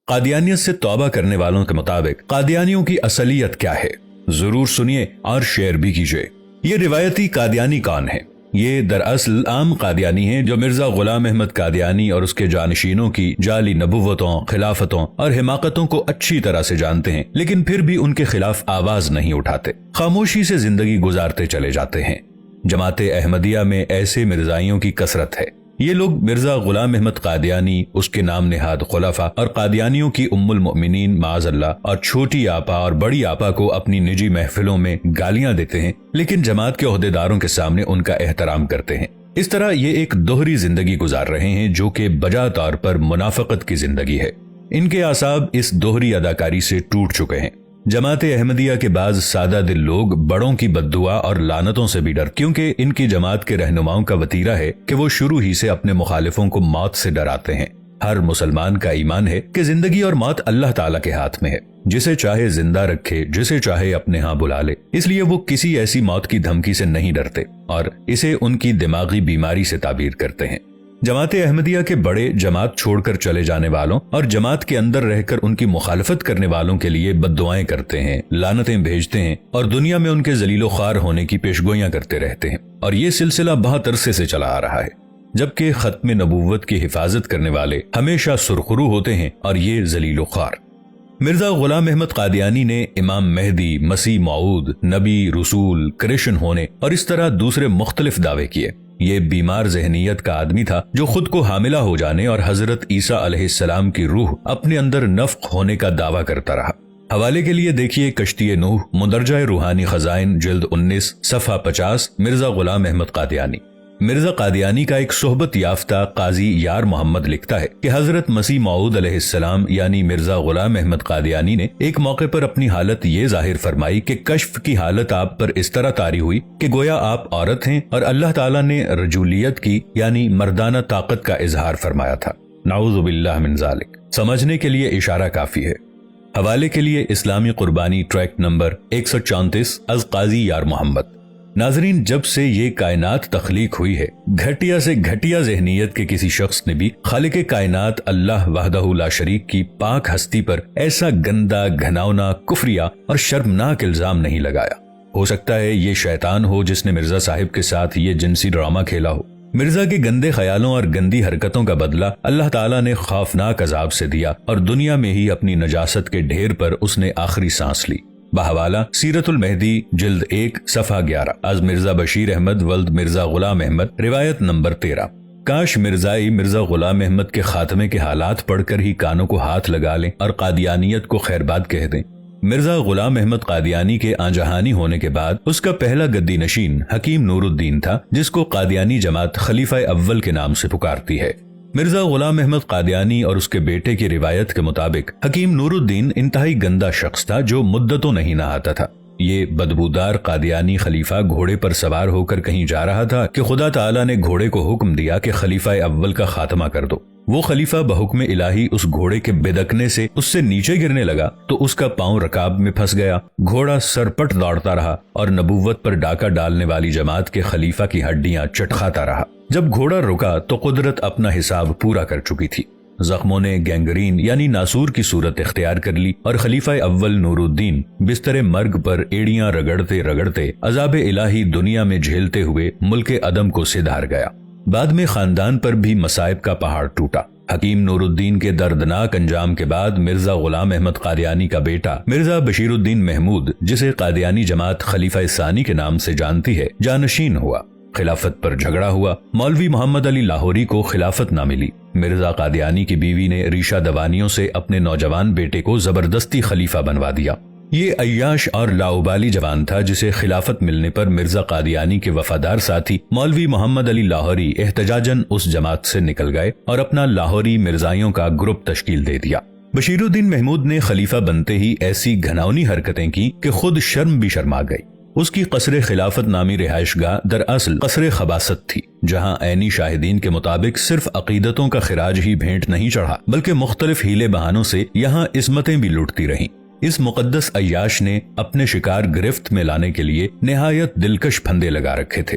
قادیانیت سے توبہ کرنے والوں کے مطابق قادیانیوں کی اصلیت کیا ہے، ضرور سنیے اور شیئر بھی کیجیے۔ یہ روایتی قادیانی کون ہے؟ یہ دراصل عام قادیانی ہیں جو مرزا غلام احمد قادیانی اور اس کے جانشینوں کی جعلی نبوتوں، خلافتوں اور حماقتوں کو اچھی طرح سے جانتے ہیں، لیکن پھر بھی ان کے خلاف آواز نہیں اٹھاتے، خاموشی سے زندگی گزارتے چلے جاتے ہیں۔ جماعت احمدیہ میں ایسے مرزائیوں کی کثرت ہے۔ یہ لوگ مرزا غلام احمد قادیانی، اس کے نام نہاد خلفاء اور قادیانیوں کی ام المؤمنین معاذ اللہ اور چھوٹی آپا اور بڑی آپا کو اپنی نجی محفلوں میں گالیاں دیتے ہیں، لیکن جماعت کے عہدیداروں کے سامنے ان کا احترام کرتے ہیں۔ اس طرح یہ ایک دوہری زندگی گزار رہے ہیں جو کہ بجا طور پر منافقت کی زندگی ہے۔ ان کے اعصاب اس دوہری اداکاری سے ٹوٹ چکے ہیں۔ جماعت احمدیہ کے بعض سادہ دل لوگ بڑوں کی بددعا اور لعنتوں سے بھی ڈر، کیونکہ ان کی جماعت کے رہنماؤں کا وتیرہ ہے کہ وہ شروع ہی سے اپنے مخالفوں کو موت سے ڈراتے ہیں۔ ہر مسلمان کا ایمان ہے کہ زندگی اور موت اللہ تعالیٰ کے ہاتھ میں ہے، جسے چاہے زندہ رکھے، جسے چاہے اپنے ہاں بلا لے، اس لیے وہ کسی ایسی موت کی دھمکی سے نہیں ڈرتے اور اسے ان کی دماغی بیماری سے تعبیر کرتے ہیں۔ جماعت احمدیہ کے بڑے جماعت چھوڑ کر چلے جانے والوں اور جماعت کے اندر رہ کر ان کی مخالفت کرنے والوں کے لیے بددعائیں کرتے ہیں، لعنتیں بھیجتے ہیں اور دنیا میں ان کے ذلیل و خوار ہونے کی پیشگوئیاں کرتے رہتے ہیں، اور یہ سلسلہ بہت عرصے سے چلا آ رہا ہے، جبکہ ختم نبوت کی حفاظت کرنے والے ہمیشہ سرخرو ہوتے ہیں اور یہ ذلیل و خوار۔ مرزا غلام احمد قادیانی نے امام مہدی، مسیح موعود، نبی، رسول، کرشن ہونے اور اس طرح دوسرے مختلف دعوے کیے۔ یہ بیمار ذہنیت کا آدمی تھا جو خود کو حاملہ ہو جانے اور حضرت عیسیٰ علیہ السلام کی روح اپنے اندر نفخ ہونے کا دعویٰ کرتا رہا۔ حوالے کے لیے دیکھیے کشتی نوح، مندرجہ روحانی خزائن، جلد 19، صفحہ 50، مرزا غلام احمد قادیانی۔ مرزا قادیانی کا ایک صحبت یافتہ قاضی یار محمد لکھتا ہے کہ حضرت مسیح موعود علیہ السلام یعنی مرزا غلام احمد قادیانی نے ایک موقع پر اپنی حالت یہ ظاہر فرمائی کہ کشف کی حالت آپ پر اس طرح طاری ہوئی کہ گویا آپ عورت ہیں، اور اللہ تعالیٰ نے رجولیت کی یعنی مردانہ طاقت کا اظہار فرمایا تھا۔ نعوذ باللہ من ذالک۔ سمجھنے کے لیے اشارہ کافی ہے۔ حوالے کے لیے اسلامی قربانی ٹریک نمبر 134 از قاضی یار محمد۔ ناظرین، جب سے یہ کائنات تخلیق ہوئی ہے، گھٹیا سے گھٹیا ذہنیت کے کسی شخص نے بھی خالق کائنات اللہ وحدہ لا شریک کی پاک ہستی پر ایسا گندا، گھناؤنا، کفریہ اور شرمناک الزام نہیں لگایا۔ ہو سکتا ہے یہ شیطان ہو جس نے مرزا صاحب کے ساتھ یہ جنسی ڈرامہ کھیلا ہو۔ مرزا کے گندے خیالوں اور گندی حرکتوں کا بدلہ اللہ تعالیٰ نے خوفناک عذاب سے دیا، اور دنیا میں ہی اپنی نجاست کے ڈھیر پر اس نے آخری سانس لی۔ بحوالہ سیرت المہدی، جلد 1، صفحہ 11، از مرزا بشیر احمد ولد مرزا غلام احمد، روایت نمبر 13۔ کاش مرزائی مرزا غلام احمد کے خاتمے کے حالات پڑھ کر ہی کانوں کو ہاتھ لگا لیں اور قادیانیت کو خیرباد کہہ دیں۔ مرزا غلام احمد قادیانی کے آنجہانی ہونے کے بعد اس کا پہلا گدی نشین حکیم نور الدین تھا، جس کو قادیانی جماعت خلیفہ اول کے نام سے پکارتی ہے۔ مرزا غلام احمد قادیانی اور اس کے بیٹے کی روایت کے مطابق حکیم نور الدین انتہائی گندا شخص تھا جو مدتوں نہیں نہاتا تھا۔ یہ بدبودار قادیانی خلیفہ گھوڑے پر سوار ہو کر کہیں جا رہا تھا کہ خدا تعالیٰ نے گھوڑے کو حکم دیا کہ خلیفہ اول کا خاتمہ کر دو۔ وہ خلیفہ بحکم الہی اس گھوڑے کے بدکنے سے اس سے نیچے گرنے لگا تو اس کا پاؤں رکاب میں پھنس گیا۔ گھوڑا سرپٹ دوڑتا رہا اور نبوت پر ڈاکہ ڈالنے والی جماعت کے خلیفہ کی ہڈیاں چٹکھاتا رہا۔ جب گھوڑا رکا تو قدرت اپنا حساب پورا کر چکی تھی۔ زخموں نے گینگرین یعنی ناسور کی صورت اختیار کر لی اور خلیفہ اول نور الدین بستر مرگ پر ایڑیاں رگڑتے رگڑتے عذاب الہی دنیا میں جھیلتے ہوئے ملک عدم کو سدھار گیا۔ بعد میں خاندان پر بھی مصائب کا پہاڑ ٹوٹا۔ حکیم نور الدین کے دردناک انجام کے بعد مرزا غلام احمد قادیانی کا بیٹا مرزا بشیر الدین محمود، جسے قادیانی جماعت خلیفہ ثانی کے نام سے جانتی ہے، جانشین ہوا۔ خلافت پر جھگڑا ہوا۔ مولوی محمد علی لاہوری کو خلافت نہ ملی۔ مرزا قادیانی کی بیوی نے ریشہ دوانیوں سے اپنے نوجوان بیٹے کو زبردستی خلیفہ بنوا دیا۔ یہ عیاش اور لاؤبالی جوان تھا جسے خلافت ملنے پر مرزا قادیانی کے وفادار ساتھی مولوی محمد علی لاہوری احتجاجاً اس جماعت سے نکل گئے اور اپنا لاہوری مرزائیوں کا گروپ تشکیل دے دیا۔ بشیر الدین محمود نے خلیفہ بنتے ہی ایسی گھناؤنی حرکتیں کی کہ خود شرم بھی شرما گئی۔ اس کی قصر خلافت نامی رہائش گاہ دراصل قصر خباست تھی، جہاں عینی شاہدین کے مطابق صرف عقیدتوں کا خراج ہی بھینٹ نہیں چڑھا بلکہ مختلف ہیلے بہانوں سے یہاں عصمتیں بھی لوٹتی رہیں۔ اس مقدس عیاش نے اپنے شکار گرفت میں لانے کے لیے نہایت دلکش پھندے لگا رکھے تھے۔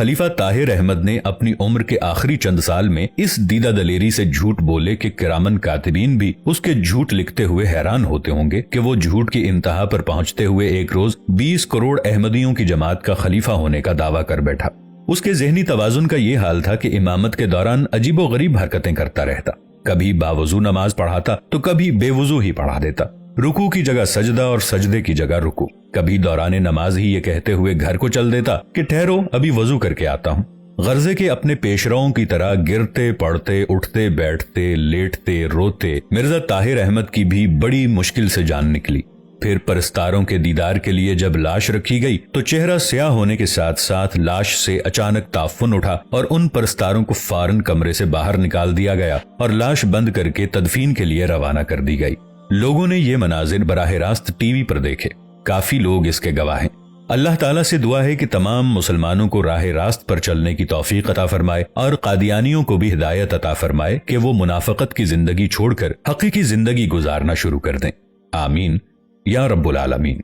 خلیفہ طاہر احمد نے اپنی عمر کے آخری چند سال میں اس دیدہ دلیری سے جھوٹ بولے کہ کرامن کاتبین بھی اس کے جھوٹ لکھتے ہوئے حیران ہوتے ہوں گے کہ وہ جھوٹ کی انتہا پر پہنچتے ہوئے ایک روز 20 کروڑ احمدیوں کی جماعت کا خلیفہ ہونے کا دعویٰ کر بیٹھا۔ اس کے ذہنی توازن کا یہ حال تھا کہ امامت کے دوران عجیب و غریب حرکتیں کرتا رہتا، کبھی باوضو نماز پڑھاتا تو کبھی بے وضو ہی پڑھا دیتا، رکوع کی جگہ سجدہ اور سجدے کی جگہ رکوع، کبھی دوران نماز ہی یہ کہتے ہوئے گھر کو چل دیتا کہ ٹھہرو ابھی وضو کر کے آتا ہوں۔ غرضے کے اپنے پیشراؤں کی طرح گرتے پڑتے اٹھتے بیٹھتے لیٹتے روتے مرزا طاہر احمد کی بھی بڑی مشکل سے جان نکلی۔ پھر پرستاروں کے دیدار کے لیے جب لاش رکھی گئی تو چہرہ سیاہ ہونے کے ساتھ ساتھ لاش سے اچانک تعفن اٹھا اور ان پرستاروں کو فوراً کمرے سے باہر نکال دیا گیا اور لاش بند کر کے تدفین کے لیے روانہ کر دی گئی۔ لوگوں نے یہ مناظر براہ راست ٹی وی پر دیکھے، کافی لوگ اس کے گواہ ہیں۔ اللہ تعالیٰ سے دعا ہے کہ تمام مسلمانوں کو راہ راست پر چلنے کی توفیق عطا فرمائے اور قادیانیوں کو بھی ہدایت عطا فرمائے کہ وہ منافقت کی زندگی چھوڑ کر حقیقی زندگی گزارنا شروع کر دیں۔ آمین یا رب العالمین۔